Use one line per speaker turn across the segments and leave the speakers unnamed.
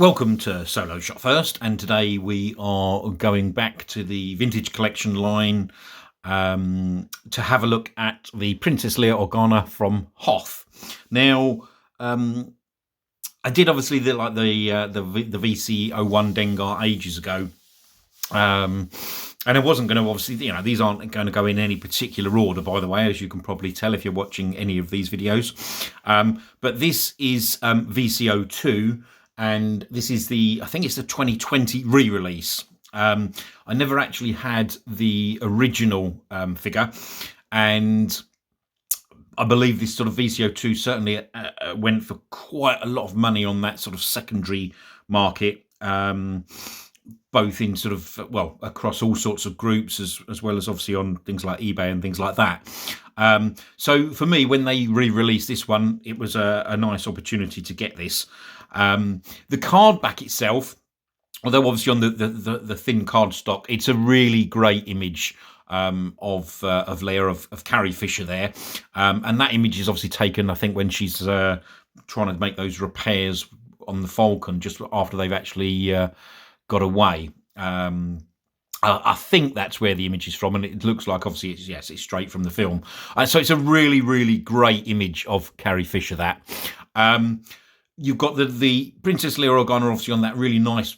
Welcome to Solo Shot First, and today we are going back to the vintage collection line to have a look at the Princess Leia Organa from Hoth. Now, I did obviously the VC01 Dengar ages ago, and I wasn't going to obviously, these aren't going to go in any particular order, by the way, as you can probably tell if you're watching any of these videos. But this is VC02. And this is I think it's the 2020 re-release. I never actually had the original figure. And I believe this sort of VCO2 certainly went for quite a lot of money on that sort of secondary market. Both in sort of, across all sorts of groups, as well as obviously on things like eBay and things like that. So for me, when they re-released this one, it was a nice opportunity to get this. The card back itself, although obviously on the thin card stock, it's a really great image of Leia, of Carrie Fisher there. And that image is obviously taken, I think, when she's trying to make those repairs on the Falcon, just after they've actually got away. I think that's where the image is from, and it looks like obviously it's straight from the film. So it's a really, really great image of Carrie Fisher. That you've got the Princess Leia Organa obviously on that really nice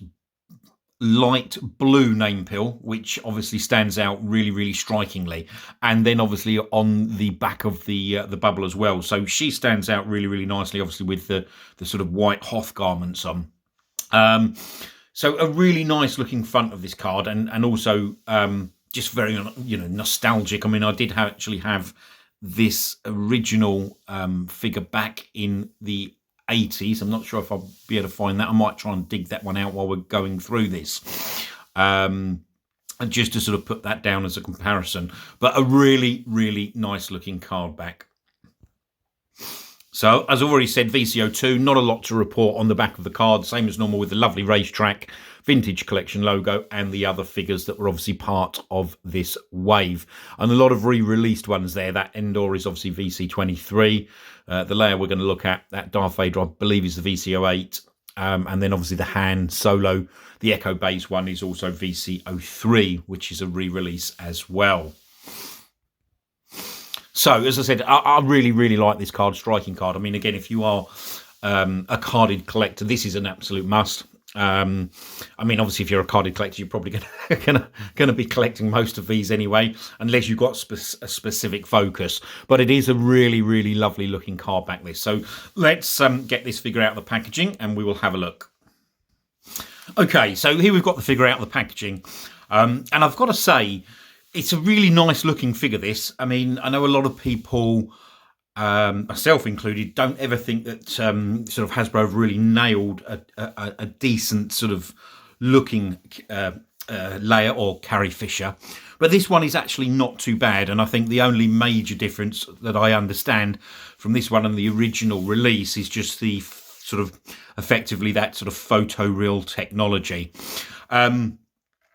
light blue name pill, which obviously stands out really, really strikingly, and then obviously on the back of the bubble as well. So she stands out really, really nicely, obviously with the sort of white Hoth garments on. So a really nice looking front of this card, and also just very nostalgic. I mean, I did actually have this original figure back in the 80s. I'm not sure if I'll be able to find that. I might try and dig that one out while we're going through this, and just to sort of put that down as a comparison. But a really, really nice looking card back. So, as already said, VCO2, not a lot to report on the back of the card, same as normal with the lovely racetrack, vintage collection logo, and the other figures that were obviously part of this wave. And a lot of re-released ones there. That Endor is obviously VC23. The Leia we're going to look at, that Darth Vader, I believe, is the VC08. And then obviously the Han Solo, the Echo Base one, is also VC03, which is a re-release as well. So, as I said, I really, really like this card, striking card. I mean, again, if you are a carded collector, this is an absolute must. I mean, obviously, if you're a carded collector, you're probably gonna be collecting most of these anyway, unless you've got a specific focus. But it is a really, really lovely looking card back this. So let's get this figure out of the packaging, and we will have a look. Okay, so here we've got the figure out of the packaging, and I've got to say, it's a really nice looking figure, this. I mean, I know a lot of people, myself included, don't ever think that sort of Hasbro have really nailed a decent sort of looking Leia or Carrie Fisher. But this one is actually not too bad. And I think the only major difference that I understand from this one and the original release is just the sort of effectively that sort of photoreal technology.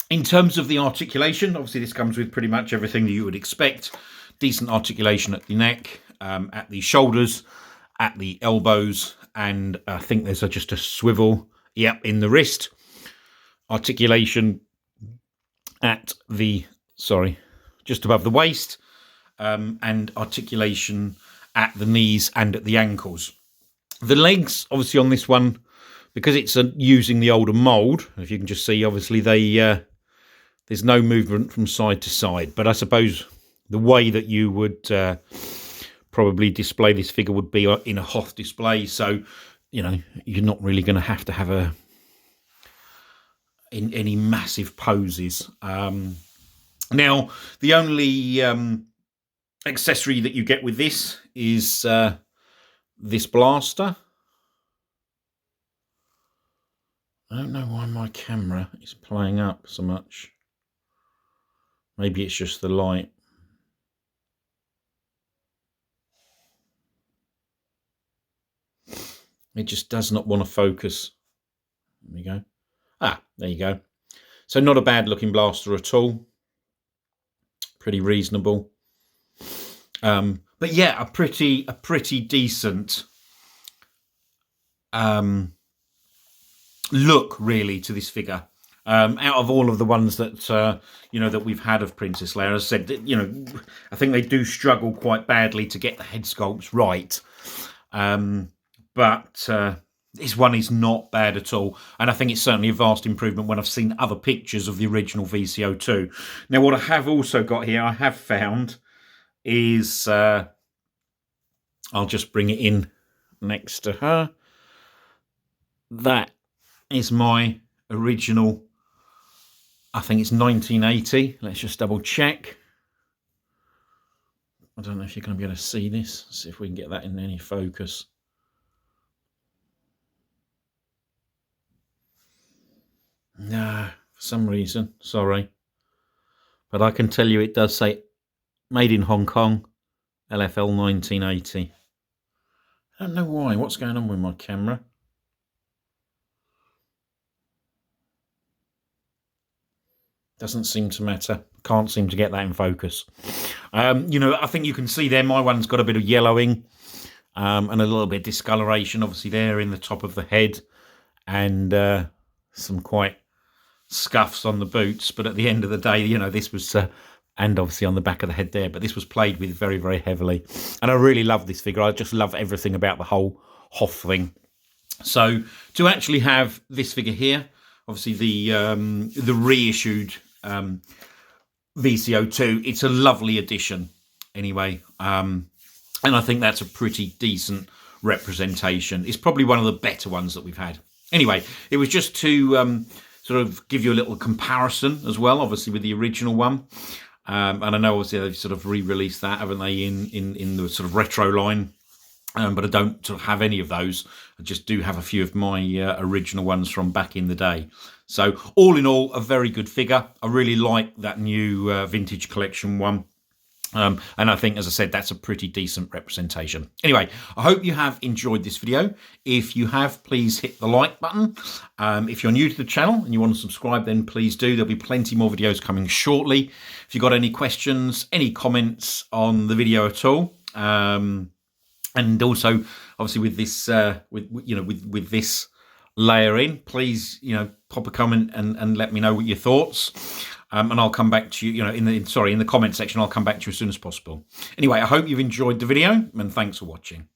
In terms of the articulation, obviously this comes with pretty much everything that you would expect. Decent articulation at the neck, at the shoulders, at the elbows, and I think there's just a swivel, in the wrist. Articulation at just above the waist, and articulation at the knees and at the ankles. The legs, obviously on this one, because it's using the older mould, if you can just see, obviously there's no movement from side to side. But I suppose the way that you would probably display this figure would be in a Hoth display. So, you're not really going to have in any massive poses. Now, the only accessory that you get with this is this blaster. I don't know why my camera is playing up so much. Maybe it's just the light. It just does not want to focus. There we go. There you go. So not a bad looking blaster at all. Pretty reasonable. But yeah, a pretty decent look really to this figure. Out of all of the ones that you know that we've had of Princess Leia, as I said, you know, I think they do struggle quite badly to get the head sculpts right. But this one is not bad at all, and I think it's certainly a vast improvement when I've seen other pictures of the original VCO2. Now, what I have also got here, I have found, is I'll just bring it in next to her. That is my original. I think it's 1980. Let's just double check. I don't know if you're going to be able to see this. Let's see if we can get that in any focus. No, for some reason, sorry. But I can tell you it does say made in Hong Kong, LFL 1980. I don't know why. What's going on with my camera? Doesn't seem to matter. Can't seem to get that in focus. You know, I think you can see there my one's got a bit of yellowing and a little bit of discoloration, obviously, there in the top of the head, and some quite scuffs on the boots. But at the end of the day, you know, this was, and obviously on the back of the head there, but this was played with very, very heavily. And I really love this figure. I just love everything about the whole Hoth thing. So to actually have this figure here, obviously the reissued VCO2, it's a lovely addition anyway, and I think that's a pretty decent representation. It's probably one of the better ones that we've had. Anyway, it was just to sort of give you a little comparison as well, obviously with the original one, and I know obviously they've sort of re-released that, haven't they, in the sort of retro line. But I don't sort of have any of those. I just do have a few of my original ones from back in the day. So all in all, a very good figure. I really like that new vintage collection one. And I think, as I said, that's a pretty decent representation. Anyway, I hope you have enjoyed this video. If you have, please hit the like button. If you're new to the channel and you want to subscribe, then please do. There'll be plenty more videos coming shortly. If you've got any questions, any comments on the video at all, and also, obviously, with this, with this layer in, please, you know, pop a comment and let me know what your thoughts. And I'll come back to you, you know, in the comment section. I'll come back to you as soon as possible. Anyway, I hope you've enjoyed the video, and thanks for watching.